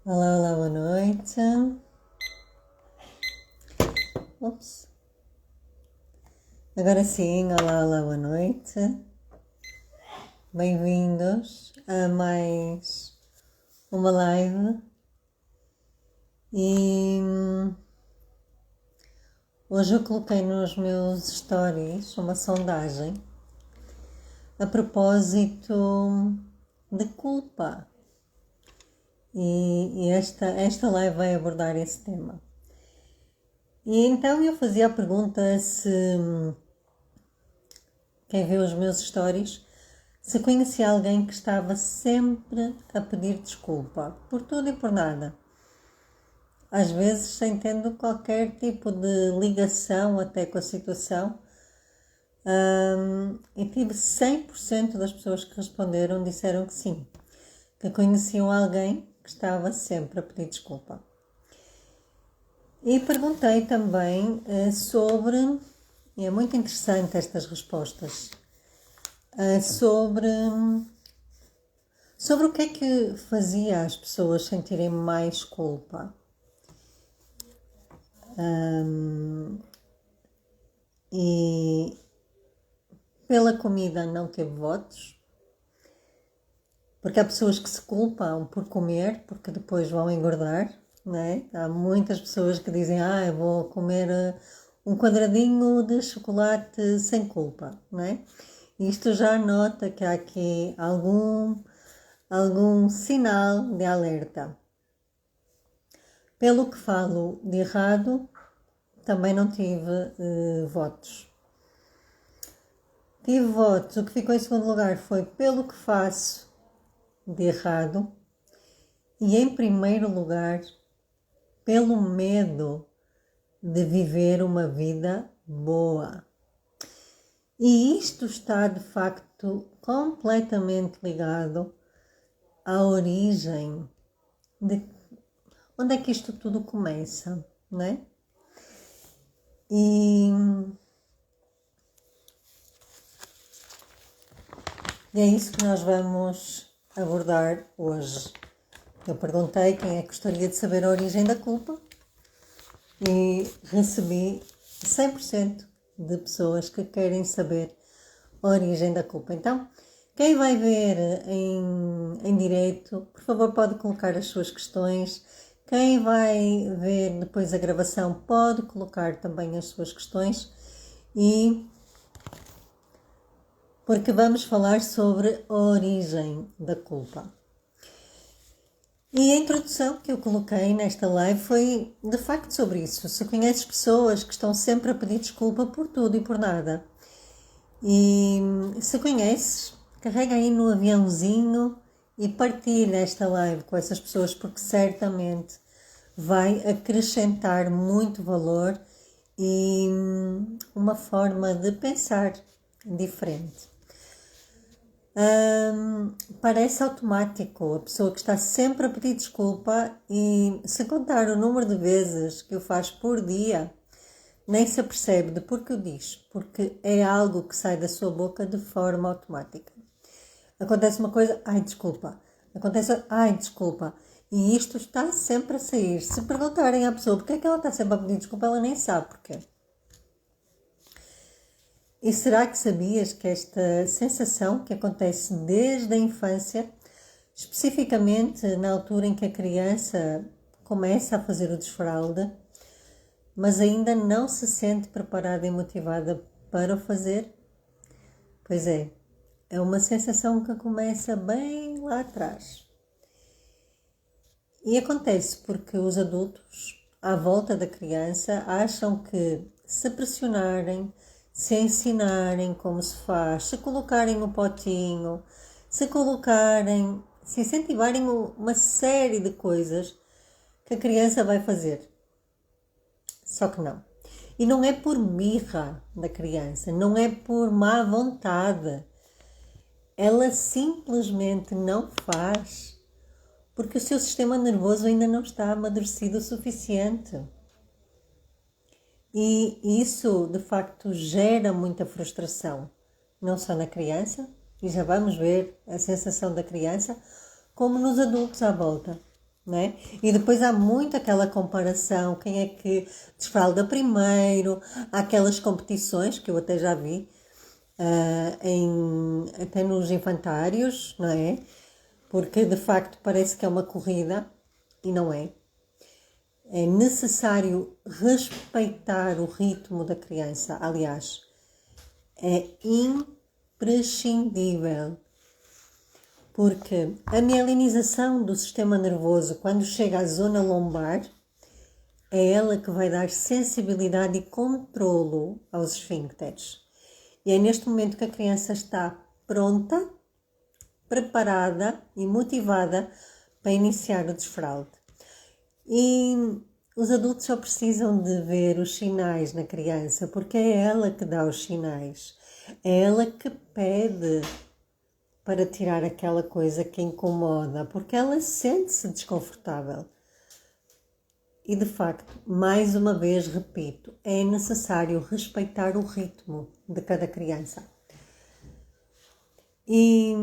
Olá, olá, boa noite. Ups. Agora sim, olá, olá, boa noite. Bem-vindos a mais uma live. E hoje eu coloquei nos meus stories uma sondagem a propósito de culpa. E esta live vai abordar esse tema. E então eu fazia a pergunta se quem vê os meus stories, se conhecia alguém que estava sempre a pedir desculpa, por tudo e por nada. Às vezes sem tendo qualquer tipo de ligação até com a situação. E tive 100% das pessoas que responderam disseram que sim, que conheciam alguém que estava sempre a pedir desculpa. E perguntei também sobre, e é muito interessante estas respostas, sobre o que é que fazia as pessoas sentirem mais culpa. E pela comida não teve votos, porque há pessoas que se culpam por comer, porque depois vão engordar, não é? Há muitas pessoas que dizem, eu vou comer um quadradinho de chocolate sem culpa, não é? Isto já nota que há aqui algum sinal de alerta. Pelo que falo de errado, também não tive votos. Tive votos, o que ficou em segundo lugar foi pelo que faço de errado e em primeiro lugar pelo medo de viver uma vida boa. E isto está de facto completamente ligado à origem de onde é que isto tudo começa, não é? E é isso que nós vamos abordar hoje. Eu perguntei quem é que gostaria de saber a origem da culpa e recebi 100% de pessoas que querem saber a origem da culpa. Então, quem vai ver em direto, por favor, pode colocar as suas questões. Quem vai ver depois a gravação pode colocar também as suas questões porque vamos falar sobre a origem da culpa. E a introdução que eu coloquei nesta live foi de facto sobre isso. Se conheces pessoas que estão sempre a pedir desculpa por tudo e por nada, e se conheces, carrega aí no aviãozinho e partilha esta live com essas pessoas, porque certamente vai acrescentar muito valor e uma forma de pensar diferente. Parece automático, a pessoa que está sempre a pedir desculpa, e se contar o número de vezes que o faz por dia, nem se apercebe de porque o diz, porque é algo que sai da sua boca de forma automática. Acontece uma coisa, desculpa. Acontece, desculpa. E isto está sempre a sair. Se perguntarem à pessoa porque é que ela está sempre a pedir desculpa, ela nem sabe porquê. E será que sabias que esta sensação que acontece desde a infância, especificamente na altura em que a criança começa a fazer o desfralde, mas ainda não se sente preparada e motivada para o fazer? Pois é uma sensação que começa bem lá atrás. E acontece porque os adultos, à volta da criança, acham que se pressionarem, se ensinarem como se faz, se colocarem o potinho, se incentivarem uma série de coisas que a criança vai fazer. Só que não. E não é por birra da criança, não é por má vontade. Ela simplesmente não faz porque o seu sistema nervoso ainda não está amadurecido o suficiente. E isso, de facto, gera muita frustração, não só na criança, e já vamos ver a sensação da criança, como nos adultos à volta. não é? E depois há muito aquela comparação, quem é que desfralda primeiro, há aquelas competições que eu até já vi, até nos infantários, não é? Porque de facto parece que é uma corrida e não é. É necessário respeitar o ritmo da criança. Aliás, é imprescindível. Porque a mielinização do sistema nervoso, quando chega à zona lombar, é ela que vai dar sensibilidade e controlo aos esfíncteres. E é neste momento que a criança está pronta, preparada e motivada para iniciar o desfralde. E os adultos só precisam de ver os sinais na criança, porque é ela que dá os sinais. É ela que pede para tirar aquela coisa que incomoda, porque ela sente-se desconfortável. E de facto, mais uma vez repito, é necessário respeitar o ritmo de cada criança. E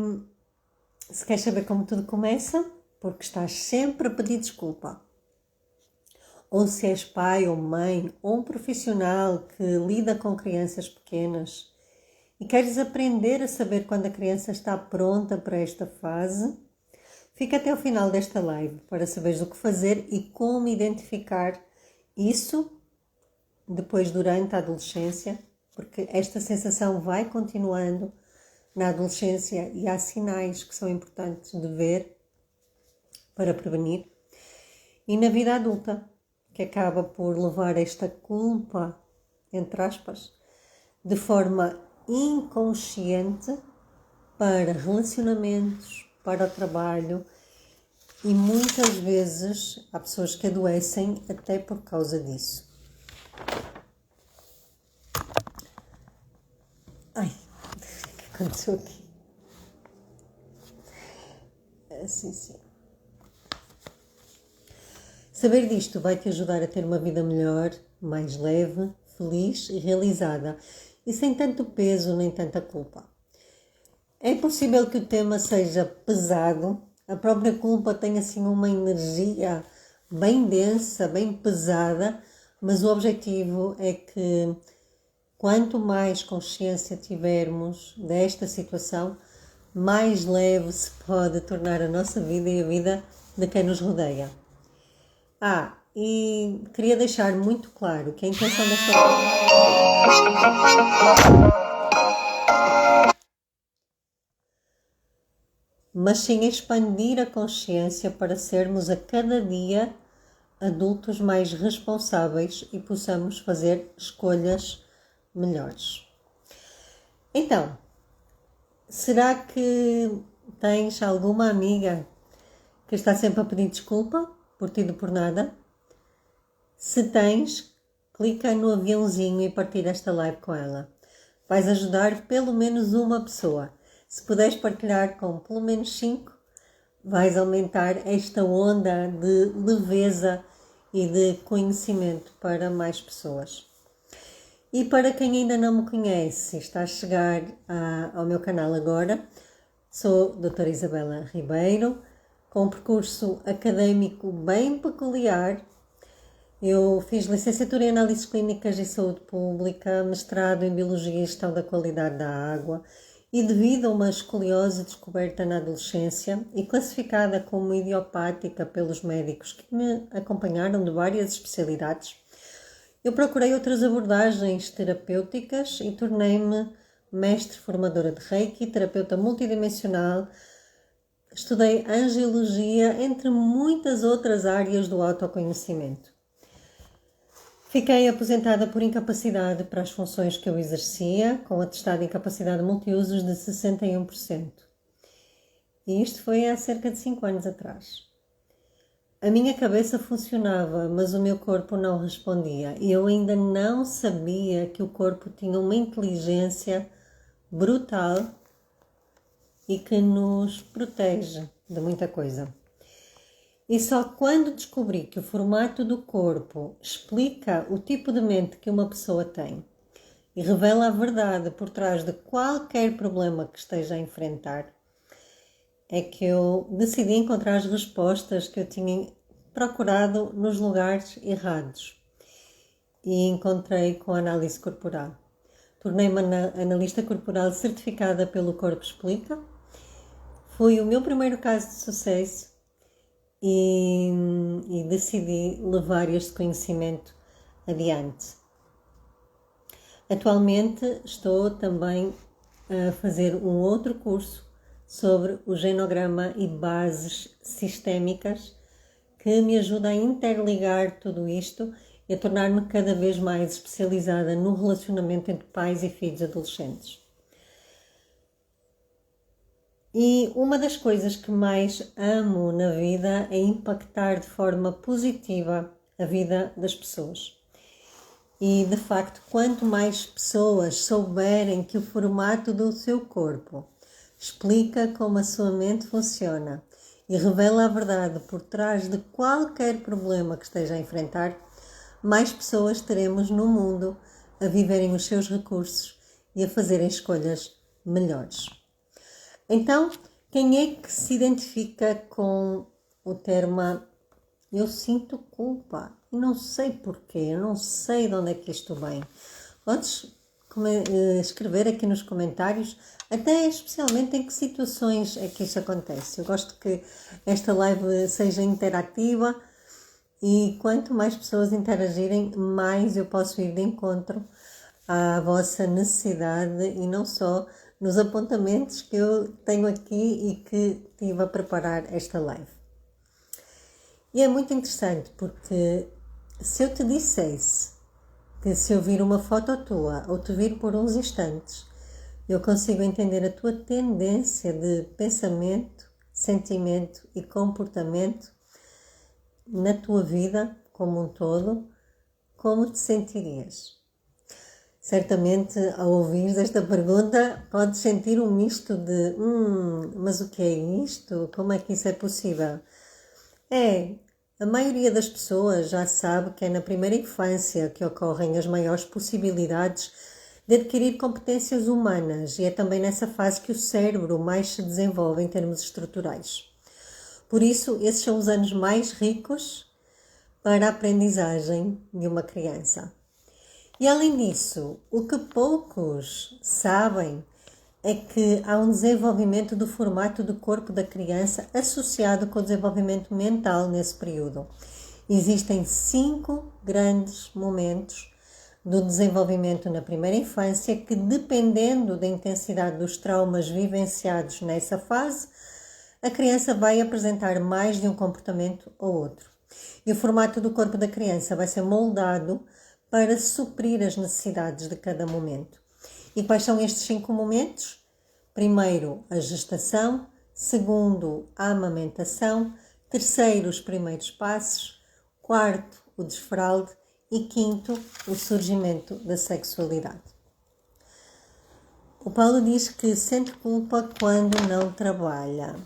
se queres saber como tudo começa, porque estás sempre a pedir desculpa. Ou se és pai ou mãe, ou um profissional que lida com crianças pequenas e queres aprender a saber quando a criança está pronta para esta fase, fica até o final desta live para saberes o que fazer e como identificar isso depois durante a adolescência, porque esta sensação vai continuando na adolescência e há sinais que são importantes de ver para prevenir. E na vida adulta, que acaba por levar esta culpa, entre aspas, de forma inconsciente para relacionamentos, para o trabalho, e muitas vezes há pessoas que adoecem até por causa disso. Ai, o que aconteceu aqui? Sim. Saber disto vai te ajudar a ter uma vida melhor, mais leve, feliz e realizada, e sem tanto peso nem tanta culpa. É possível que o tema seja pesado, a própria culpa tem assim uma energia bem densa, bem pesada, mas o objetivo é que quanto mais consciência tivermos desta situação, mais leve se pode tornar a nossa vida e a vida de quem nos rodeia. E queria deixar muito claro que a intenção desta mas sim expandir a consciência para sermos a cada dia adultos mais responsáveis e possamos fazer escolhas melhores. Então, será que tens alguma amiga que está sempre a pedir desculpa por tudo e por nada? Se tens, clica no aviãozinho e partilha esta live com ela. Vais ajudar pelo menos uma pessoa. Se puderes partilhar com pelo menos 5, vais aumentar esta onda de leveza e de conhecimento para mais pessoas. E para quem ainda não me conhece, está a chegar ao meu canal agora, sou a doutora Isabela Ribeiro, com um percurso académico bem peculiar. Eu fiz licenciatura em Análises Clínicas e Saúde Pública, mestrado em Biologia e Gestão da Qualidade da Água e devido a uma escoliose descoberta na adolescência e classificada como idiopática pelos médicos que me acompanharam de várias especialidades, eu procurei outras abordagens terapêuticas e tornei-me mestre formadora de Reiki, terapeuta multidimensional. Estudei angiologia, entre muitas outras áreas do autoconhecimento. Fiquei aposentada por incapacidade para as funções que eu exercia, com atestado de incapacidade multiusos de 61%. E isto foi há cerca de 5 anos atrás. A minha cabeça funcionava, mas o meu corpo não respondia. E eu ainda não sabia que o corpo tinha uma inteligência brutal e que nos protege de muita coisa. E só quando descobri que o formato do corpo explica o tipo de mente que uma pessoa tem e revela a verdade por trás de qualquer problema que esteja a enfrentar, é que eu decidi encontrar as respostas que eu tinha procurado nos lugares errados e encontrei com a análise corporal. Tornei-me analista corporal certificada pelo Corpo Explica. Foi o meu primeiro caso de sucesso e decidi levar este conhecimento adiante. Atualmente estou também a fazer um outro curso sobre o genograma e bases sistémicas que me ajuda a interligar tudo isto e a tornar-me cada vez mais especializada no relacionamento entre pais e filhos adolescentes. E uma das coisas que mais amo na vida é impactar de forma positiva a vida das pessoas. E, de facto, quanto mais pessoas souberem que o formato do seu corpo explica como a sua mente funciona e revela a verdade por trás de qualquer problema que esteja a enfrentar, mais pessoas teremos no mundo a viverem os seus recursos e a fazerem escolhas melhores. Então, quem é que se identifica com o termo eu sinto culpa e não sei porquê, eu não sei de onde é que isto vem? Podes escrever aqui nos comentários, até especialmente em que situações é que isso acontece. Eu gosto que esta live seja interativa e quanto mais pessoas interagirem, mais eu posso ir de encontro à vossa necessidade e não só nos apontamentos que eu tenho aqui e que estive a preparar esta live. E é muito interessante porque se eu te dissesse que se eu vir uma foto tua ou te vir por uns instantes, eu consigo entender a tua tendência de pensamento, sentimento e comportamento na tua vida como um todo, como te sentirias? Certamente, ao ouvir esta pergunta, podes sentir um misto de mas o que é isto? Como é que isso é possível? A maioria das pessoas já sabe que é na primeira infância que ocorrem as maiores possibilidades de adquirir competências humanas e é também nessa fase que o cérebro mais se desenvolve em termos estruturais. Por isso, esses são os anos mais ricos para a aprendizagem de uma criança. E além disso, o que poucos sabem é que há um desenvolvimento do formato do corpo da criança associado com o desenvolvimento mental nesse período. Existem 5 grandes momentos do desenvolvimento na primeira infância que, dependendo da intensidade dos traumas vivenciados nessa fase, a criança vai apresentar mais de um comportamento ou outro. E o formato do corpo da criança vai ser moldado para suprir as necessidades de cada momento. E quais são estes 5 momentos? Primeiro, a gestação. Segundo, a amamentação. Terceiro, os primeiros passos. Quarto, o desfralde. E quinto, o surgimento da sexualidade. O Paulo diz que sente culpa quando não trabalha.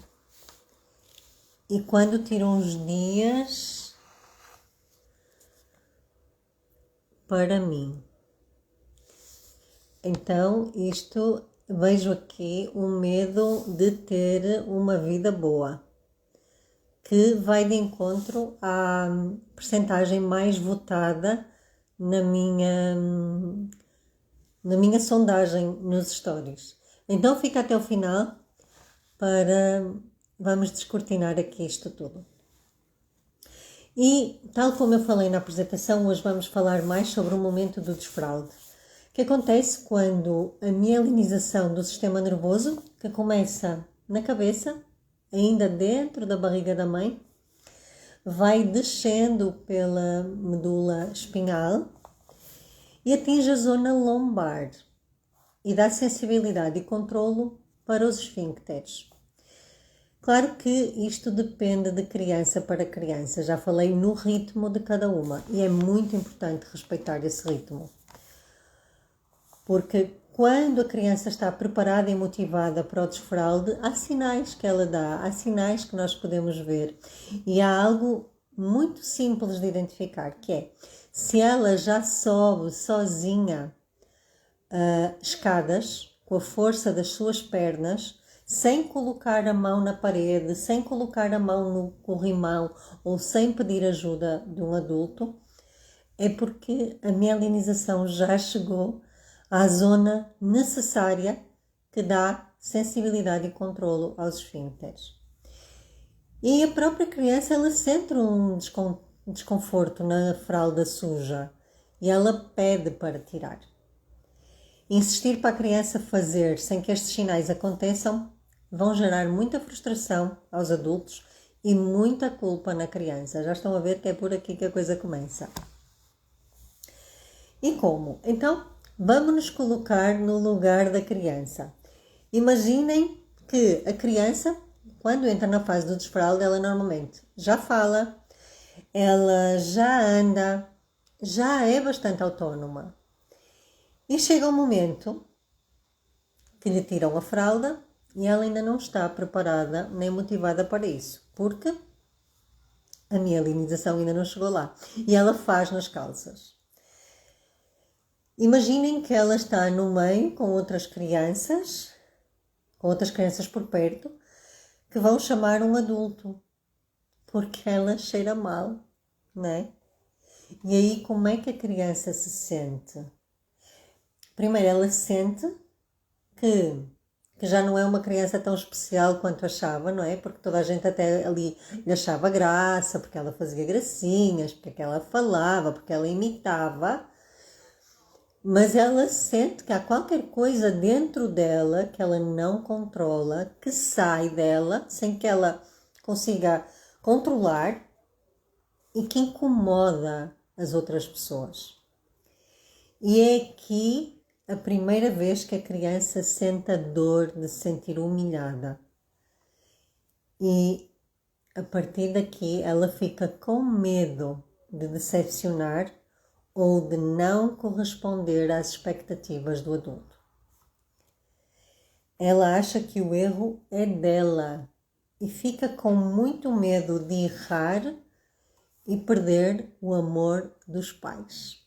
E quando tira uns dias para mim. Então, vejo aqui um medo de ter uma vida boa, que vai de encontro à percentagem mais votada na minha sondagem nos stories. Então, fica até o final vamos descortinar aqui isto tudo. E, tal como eu falei na apresentação, hoje vamos falar mais sobre o momento do desfralde, que acontece quando a mielinização do sistema nervoso, que começa na cabeça, ainda dentro da barriga da mãe, vai descendo pela medula espinhal e atinge a zona lombar e dá sensibilidade e controlo para os esfíncteres. Claro que isto depende de criança para criança, já falei no ritmo de cada uma e é muito importante respeitar esse ritmo. Porque quando a criança está preparada e motivada para o desfralde, há sinais que ela dá, há sinais que nós podemos ver. E há algo muito simples de identificar, que é, se ela já sobe sozinha escadas, com a força das suas pernas, sem colocar a mão na parede, sem colocar a mão no corrimão ou sem pedir ajuda de um adulto, é porque a mielinização já chegou à zona necessária que dá sensibilidade e controlo aos esfíncteres. E a própria criança, ela sente um desconforto na fralda suja e ela pede para tirar. Insistir para a criança fazer sem que estes sinais aconteçam vão gerar muita frustração aos adultos e muita culpa na criança. Já estão a ver que é por aqui que a coisa começa. E como? Então, vamos nos colocar no lugar da criança. Imaginem que a criança, quando entra na fase do desfraldo, ela normalmente já fala, ela já anda, já é bastante autónoma. E chega um momento que lhe tiram a fralda e ela ainda não está preparada nem motivada para isso, porque a mielinização ainda não chegou lá. E ela faz nas calças. Imaginem que ela está no meio com outras crianças por perto, que vão chamar um adulto, porque ela cheira mal, né? E aí como é que a criança se sente? Primeiro, ela sente que já não é uma criança tão especial quanto achava, não é? Porque toda a gente até ali lhe achava graça, porque ela fazia gracinhas, porque ela falava, porque ela imitava. Mas ela sente que há qualquer coisa dentro dela que ela não controla, que sai dela sem que ela consiga controlar e que incomoda as outras pessoas. E é aqui a primeira vez que a criança sente a dor de se sentir humilhada. E a partir daqui ela fica com medo de decepcionar ou de não corresponder às expectativas do adulto. Ela acha que o erro é dela e fica com muito medo de errar e perder o amor dos pais.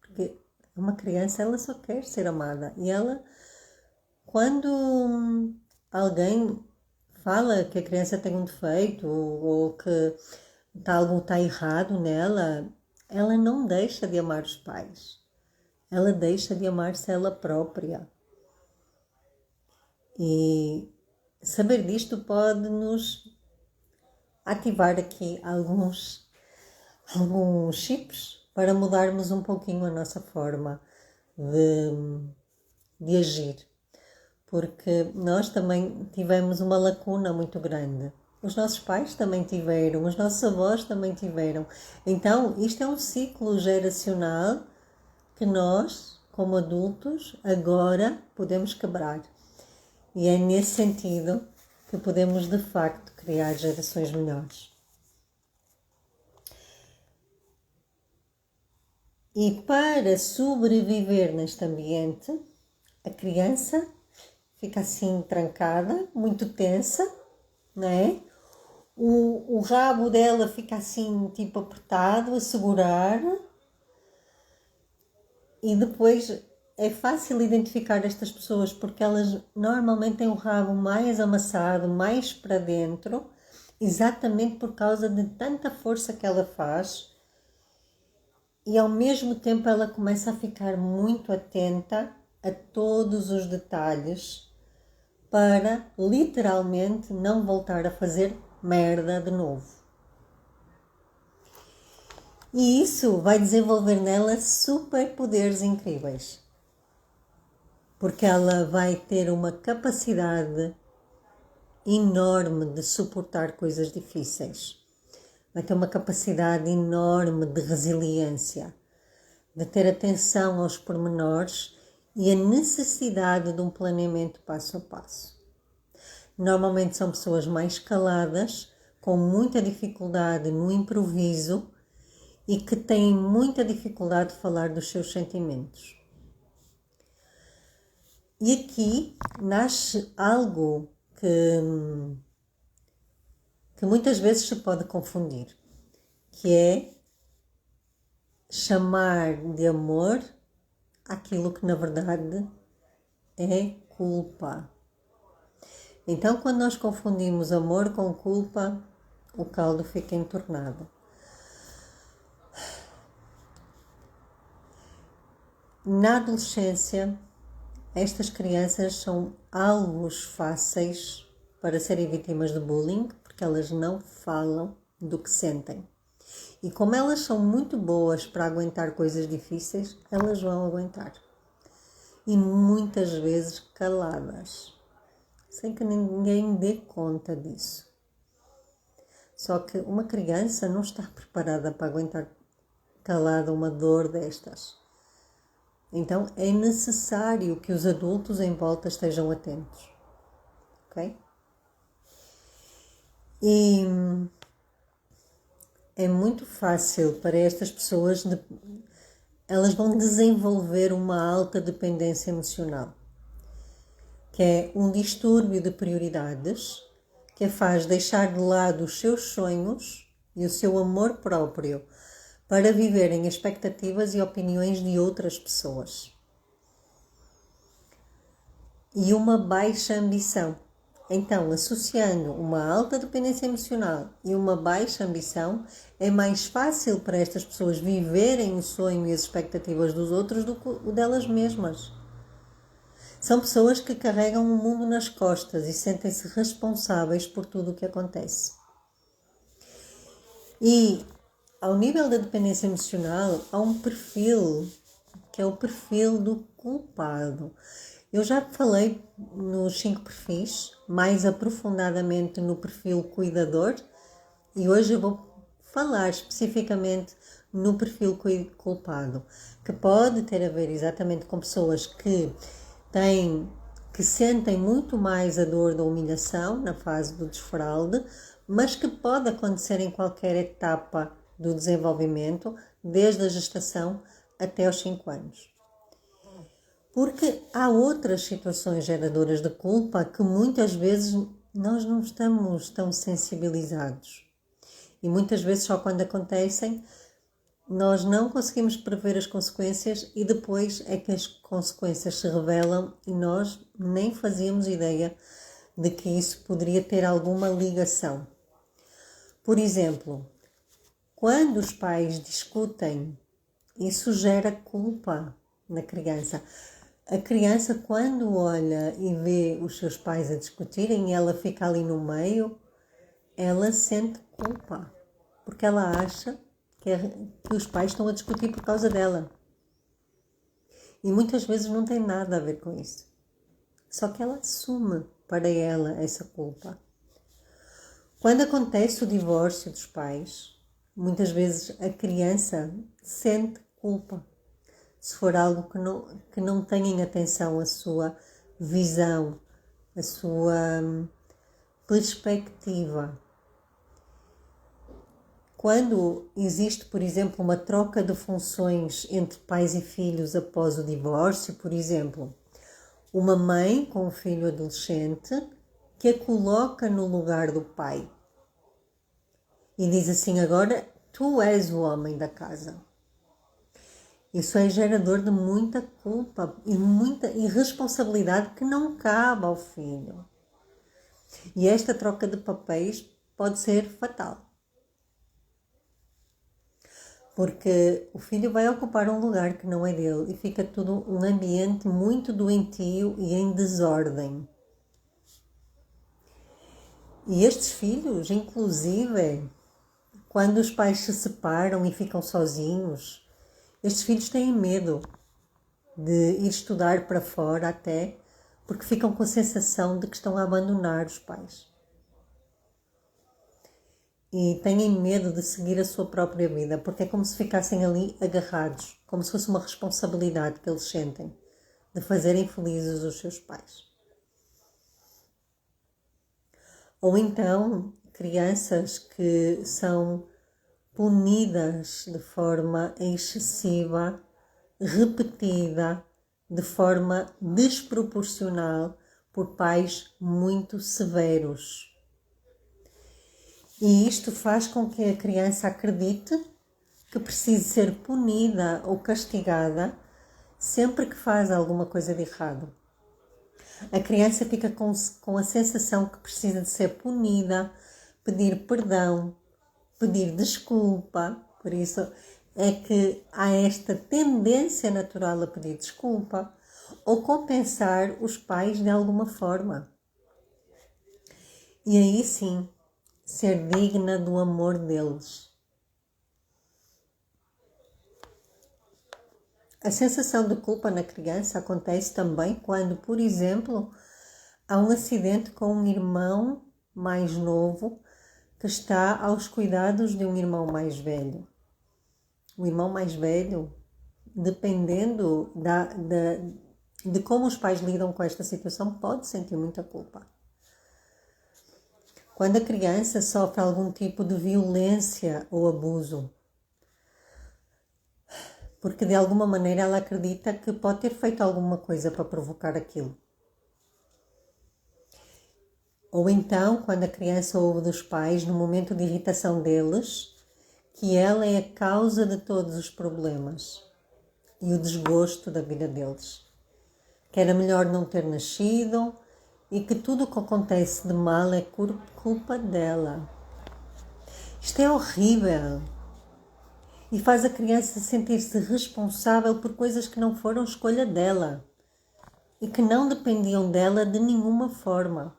Porque uma criança, ela só quer ser amada. E ela, quando alguém fala que a criança tem um defeito ou que algo está errado nela, ela não deixa de amar os pais. Ela deixa de amar-se ela própria. E saber disto pode nos ativar aqui alguns chips para mudarmos um pouquinho a nossa forma de agir. Porque nós também tivemos uma lacuna muito grande. Os nossos pais também tiveram, os nossos avós também tiveram. Então, isto é um ciclo geracional que nós, como adultos, agora podemos quebrar. E é nesse sentido que podemos, de facto, criar gerações melhores. E para sobreviver neste ambiente, a criança fica assim trancada, muito tensa, não é? O rabo dela fica assim, tipo apertado, a segurar. E depois é fácil identificar estas pessoas porque elas normalmente têm o rabo mais amassado, mais para dentro, exatamente por causa de tanta força que ela faz. E ao mesmo tempo ela começa a ficar muito atenta a todos os detalhes para literalmente não voltar a fazer merda de novo. E isso vai desenvolver nela superpoderes incríveis. Porque ela vai ter uma capacidade enorme de suportar coisas difíceis. Vai ter uma capacidade enorme de resiliência, de ter atenção aos pormenores e a necessidade de um planeamento passo a passo. Normalmente são pessoas mais caladas, com muita dificuldade no improviso e que têm muita dificuldade de falar dos seus sentimentos. E aqui nasce algo que muitas vezes se pode confundir, que é chamar de amor aquilo que na verdade é culpa. Então, quando nós confundimos amor com culpa, o caldo fica entornado. Na adolescência, estas crianças são alvos fáceis para serem vítimas de bullying, porque elas não falam do que sentem. E como elas são muito boas para aguentar coisas difíceis, elas vão aguentar. E muitas vezes caladas, sem que ninguém dê conta disso. Só que uma criança não está preparada para aguentar calada uma dor destas. Então é necessário que os adultos em volta estejam atentos. Ok? E é muito fácil para estas pessoas, elas vão desenvolver uma alta dependência emocional, que é um distúrbio de prioridades, que a faz deixar de lado os seus sonhos e o seu amor próprio para viverem expectativas e opiniões de outras pessoas. E uma baixa ambição. Então, associando uma alta dependência emocional e uma baixa ambição, é mais fácil para estas pessoas viverem o sonho e as expectativas dos outros do que o delas mesmas. São pessoas que carregam o mundo nas costas e sentem-se responsáveis por tudo o que acontece. E, ao nível da dependência emocional, há um perfil, que é o perfil do culpado. Eu já falei nos 5 perfis, mais aprofundadamente no perfil cuidador, e hoje eu vou falar especificamente no perfil culpado, que pode ter a ver exatamente com pessoas que sentem muito mais a dor da humilhação na fase do desfraude, mas que pode acontecer em qualquer etapa do desenvolvimento, desde a gestação até aos 5 anos. Porque há outras situações geradoras de culpa que muitas vezes nós não estamos tão sensibilizados. E muitas vezes só quando acontecem nós não conseguimos prever as consequências e depois é que as consequências se revelam e nós nem fazíamos ideia de que isso poderia ter alguma ligação. Por exemplo, quando os pais discutem, isso gera culpa na criança. A criança, quando olha e vê os seus pais a discutirem e ela fica ali no meio, ela sente culpa, porque ela acha que os pais estão a discutir por causa dela. E muitas vezes não tem nada a ver com isso. Só que ela assume para ela essa culpa. Quando acontece o divórcio dos pais, muitas vezes a criança sente culpa. Se for algo que não tenha em atenção a sua visão, a sua perspectiva. Quando existe, por exemplo, uma troca de funções entre pais e filhos após o divórcio, por exemplo, uma mãe com um filho adolescente que a coloca no lugar do pai e diz assim: agora tu és o homem da casa. Isso é gerador de muita culpa e muita irresponsabilidade que não cabe ao filho. E esta troca de papéis pode ser fatal. Porque o filho vai ocupar um lugar que não é dele e fica tudo um ambiente muito doentio e em desordem. E estes filhos, inclusive, quando os pais se separam e ficam sozinhos, estes filhos têm medo de ir estudar para fora até, porque ficam com a sensação de que estão a abandonar os pais. E têm medo de seguir a sua própria vida, porque é como se ficassem ali agarrados, como se fosse uma responsabilidade que eles sentem de fazerem felizes os seus pais. Ou então, crianças que são punidas de forma excessiva, repetida, de forma desproporcional por pais muito severos. E isto faz com que a criança acredite que precise ser punida ou castigada sempre que faz alguma coisa de errado. A criança fica com a sensação que precisa de ser punida, pedir perdão, pedir desculpa. Por isso é que há esta tendência natural a pedir desculpa ou compensar os pais de alguma forma. E aí sim, ser digna do amor deles. A sensação de culpa na criança acontece também quando, por exemplo, há um acidente com um irmão mais novo que está aos cuidados de um irmão mais velho. O irmão mais velho, dependendo de como os pais lidam com esta situação, pode sentir muita culpa. Quando a criança sofre algum tipo de violência ou abuso, porque de alguma maneira ela acredita que pode ter feito alguma coisa para provocar aquilo. Ou então, quando a criança ouve dos pais, no momento de irritação deles, que ela é a causa de todos os problemas e o desgosto da vida deles. Que era melhor não ter nascido e que tudo o que acontece de mal é culpa dela. Isto é horrível e faz a criança sentir-se responsável por coisas que não foram escolha dela e que não dependiam dela de nenhuma forma.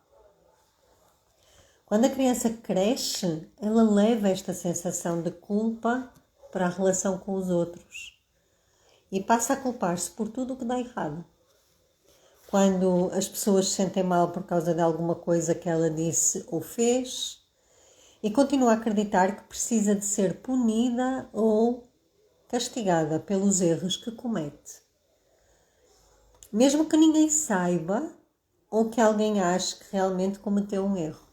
Quando a criança cresce, ela leva esta sensação de culpa para a relação com os outros e passa a culpar-se por tudo o que dá errado. Quando as pessoas se sentem mal por causa de alguma coisa que ela disse ou fez e continua a acreditar que precisa de ser punida ou castigada pelos erros que comete. Mesmo que ninguém saiba ou que alguém ache que realmente cometeu um erro.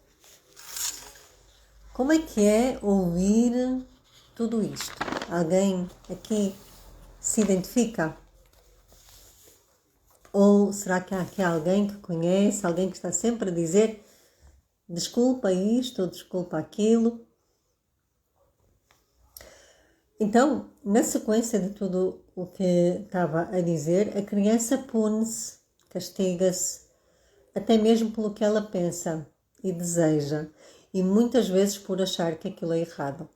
Como é que é ouvir tudo isto? Alguém aqui se identifica? Ou será que há aqui alguém que conhece, alguém que está sempre a dizer desculpa isto ou desculpa aquilo? Então, na sequência de tudo o que estava a dizer, a criança pune-se, castiga-se, até mesmo pelo que ela pensa e deseja, e muitas vezes por achar que aquilo é errado.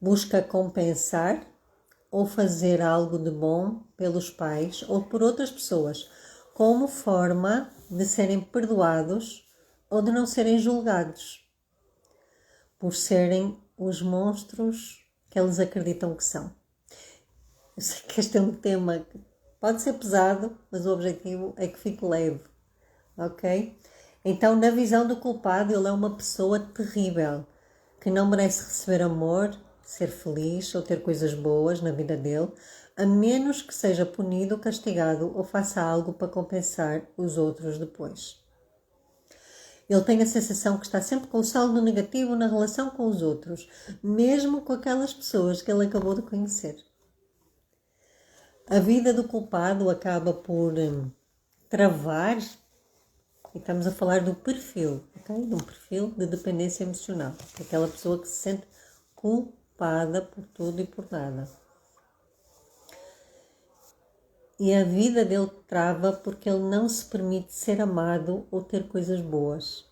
Busca compensar ou fazer algo de bom pelos pais ou por outras pessoas, como forma de serem perdoados ou de não serem julgados, por serem os monstros que eles acreditam que são. Eu sei que este é um tema que pode ser pesado, mas o objetivo é que fique leve, ok? Então, na visão do culpado, ele é uma pessoa terrível, que não merece receber amor, ser feliz ou ter coisas boas na vida dele, a menos que seja punido, castigado ou faça algo para compensar os outros depois. Ele tem a sensação que está sempre com o saldo negativo na relação com os outros, mesmo com aquelas pessoas que ele acabou de conhecer. A vida do culpado acaba por travar, e estamos a falar do perfil, ok? De um perfil de dependência emocional, aquela pessoa que se sente culpada por tudo e por nada. E a vida dele trava porque ele não se permite ser amado ou ter coisas boas.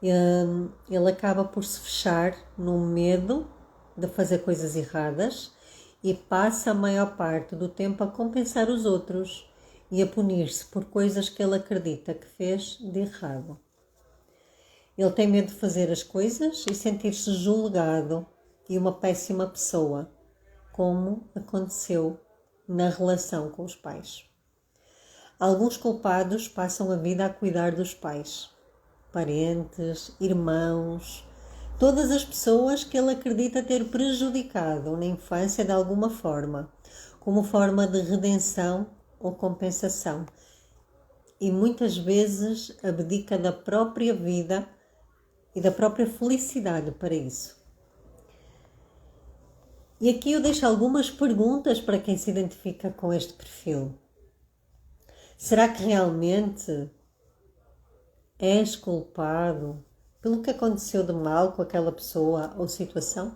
Ele acaba por se fechar no medo de fazer coisas erradas e passa a maior parte do tempo a compensar os outros e a punir-se por coisas que ele acredita que fez de errado. Ele tem medo de fazer as coisas e sentir-se julgado e uma péssima pessoa, como aconteceu na relação com os pais. Alguns culpados passam a vida a cuidar dos pais, parentes, irmãos, todas as pessoas que ele acredita ter prejudicado na infância de alguma forma, como forma de redenção ou compensação. E muitas vezes abdica da própria vida e da própria felicidade para isso. E aqui eu deixo algumas perguntas para quem se identifica com este perfil. Será que realmente és culpado pelo que aconteceu de mal com aquela pessoa ou situação?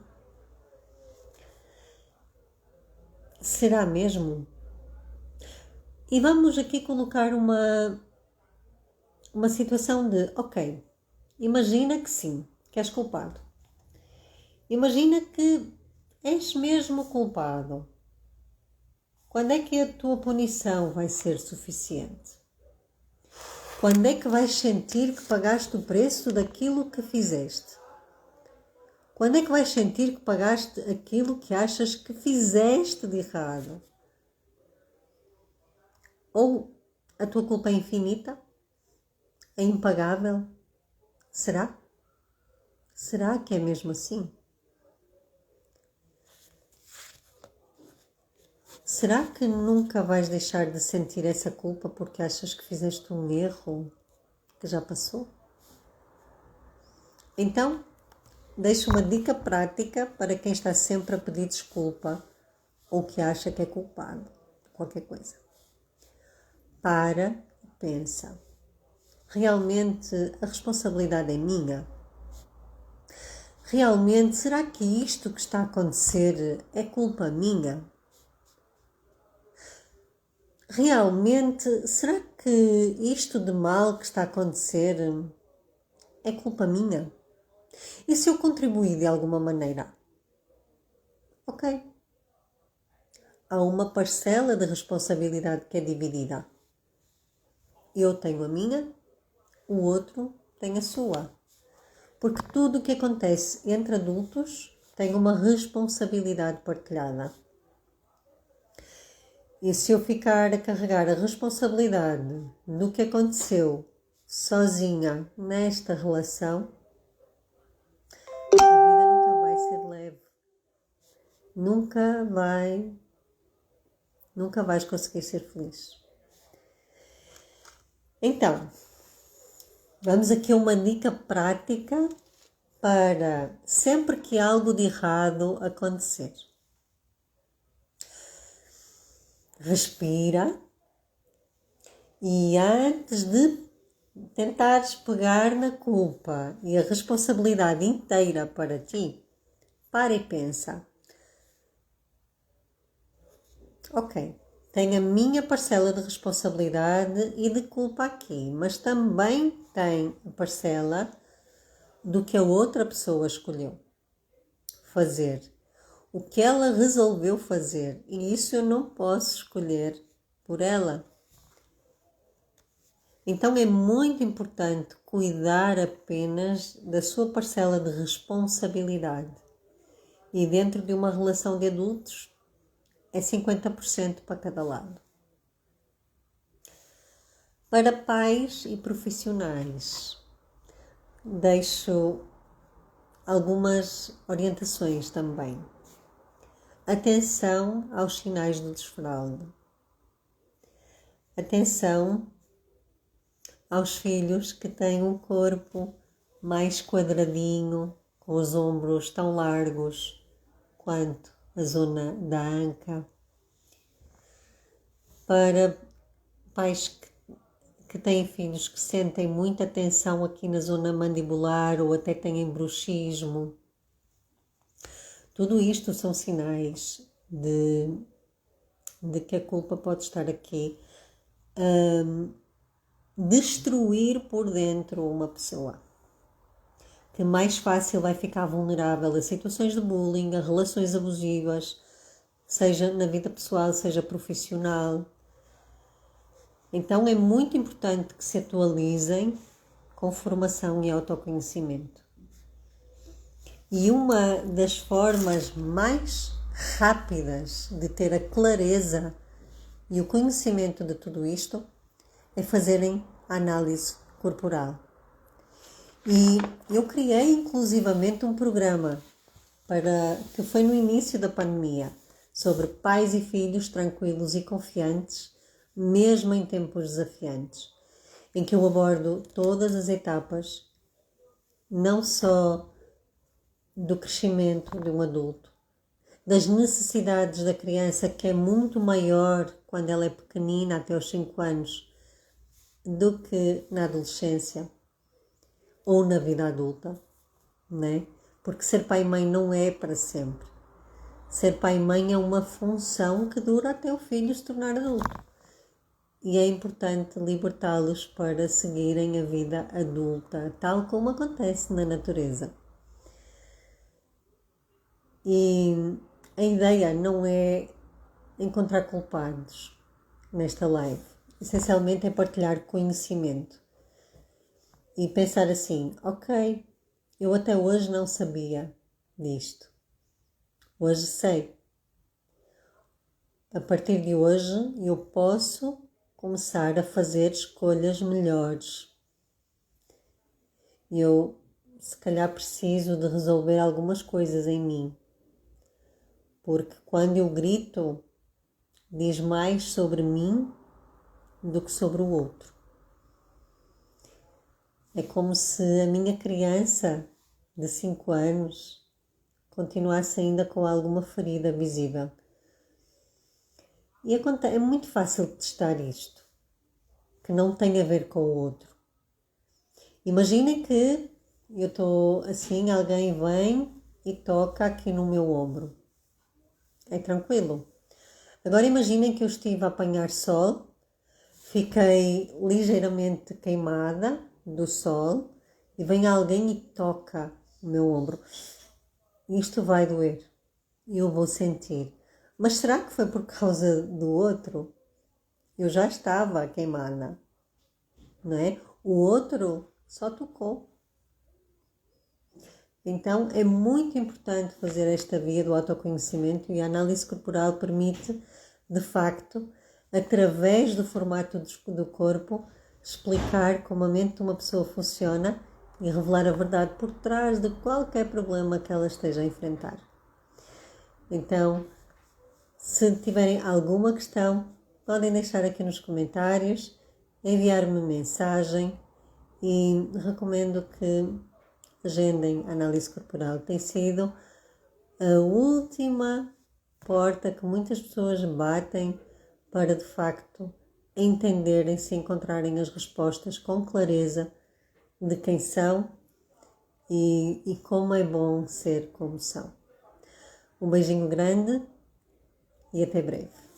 Será mesmo? E vamos aqui colocar uma situação de, ok, imagina que sim, que és culpado. Imagina que és mesmo culpado. Quando é que a tua punição vai ser suficiente? Quando é que vais sentir que pagaste o preço daquilo que fizeste? Quando é que vais sentir que pagaste aquilo que achas que fizeste de errado? Ou a tua culpa é infinita? É impagável? Será? Será que é mesmo assim? Será que nunca vais deixar de sentir essa culpa porque achas que fizeste um erro que já passou? Então, deixo uma dica prática para quem está sempre a pedir desculpa ou que acha que é culpado de qualquer coisa. Para e pensa. Realmente a responsabilidade é minha? Realmente, será que isto que está a acontecer é culpa minha? Realmente, será que isto de mal que está a acontecer é culpa minha? E se eu contribuir de alguma maneira? Ok. Há uma parcela de responsabilidade que é dividida. Eu tenho a minha, o outro tem a sua. Porque tudo o que acontece entre adultos tem uma responsabilidade partilhada. E se eu ficar a carregar a responsabilidade do que aconteceu sozinha nesta relação, a vida nunca vai ser leve. Nunca vais conseguir ser feliz. Então, vamos aqui a uma dica prática para sempre que algo de errado acontecer. Respira e antes de tentares pegar na culpa e a responsabilidade inteira para ti, para e pensa. Ok, tenho a minha parcela de responsabilidade e de culpa aqui, mas também tem a parcela do que a outra pessoa escolheu fazer, o que ela resolveu fazer, e isso eu não posso escolher por ela. Então é muito importante cuidar apenas da sua parcela de responsabilidade. E dentro de uma relação de adultos é 50% para cada lado. Para pais e profissionais, deixo algumas orientações também. Atenção aos sinais do desfraldo. Atenção aos filhos que têm um corpo mais quadradinho, com os ombros tão largos quanto a zona da anca. Para pais que têm filhos que sentem muita tensão aqui na zona mandibular ou até têm bruxismo. Tudo isto são sinais de que a culpa pode estar aqui a destruir por dentro uma pessoa. Que mais fácil vai ficar vulnerável a situações de bullying, a relações abusivas, seja na vida pessoal, seja profissional. Então é muito importante que se atualizem com formação e autoconhecimento. E uma das formas mais rápidas de ter a clareza e o conhecimento de tudo isto é fazerem a análise corporal. E eu criei inclusivamente um programa que foi no início da pandemia, sobre pais e filhos tranquilos e confiantes, mesmo em tempos desafiantes, em que eu abordo todas as etapas, não só do crescimento de um adulto, das necessidades da criança, que é muito maior quando ela é pequenina, até aos 5 anos, do que na adolescência ou na vida adulta, né? Porque ser pai e mãe não é para sempre. Ser pai e mãe é uma função que dura até o filho se tornar adulto. e é importante libertá-los para seguirem a vida adulta, tal como acontece na natureza. E a ideia não é encontrar culpados nesta live. Essencialmente é partilhar conhecimento e pensar assim, ok, eu até hoje não sabia disto. Hoje sei. A partir de hoje eu posso começar a fazer escolhas melhores. Eu, se calhar, preciso de resolver algumas coisas em mim. Porque quando eu grito, diz mais sobre mim do que sobre o outro. É como se a minha criança de 5 anos continuasse ainda com alguma ferida visível. E é muito fácil testar isto, que não tem a ver com o outro. Imaginem que eu estou assim, alguém vem e toca aqui no meu ombro. É tranquilo. Agora imaginem que eu estive a apanhar sol, fiquei ligeiramente queimada do sol e vem alguém e toca o meu ombro. Isto vai doer. Eu vou sentir. Mas será que foi por causa do outro? Eu já estava queimada, não é? O outro só tocou. Então é muito importante fazer esta via do autoconhecimento e a análise corporal permite, de facto, através do formato do corpo, explicar como a mente de uma pessoa funciona e revelar a verdade por trás de qualquer problema que ela esteja a enfrentar. Então, se tiverem alguma questão, podem deixar aqui nos comentários, enviar-me mensagem e recomendo que agendem a análise corporal. Tem sido a última porta que muitas pessoas batem para, de facto, entenderem, se encontrarem as respostas com clareza de quem são e como é bom ser como são. Um beijinho grande e até breve.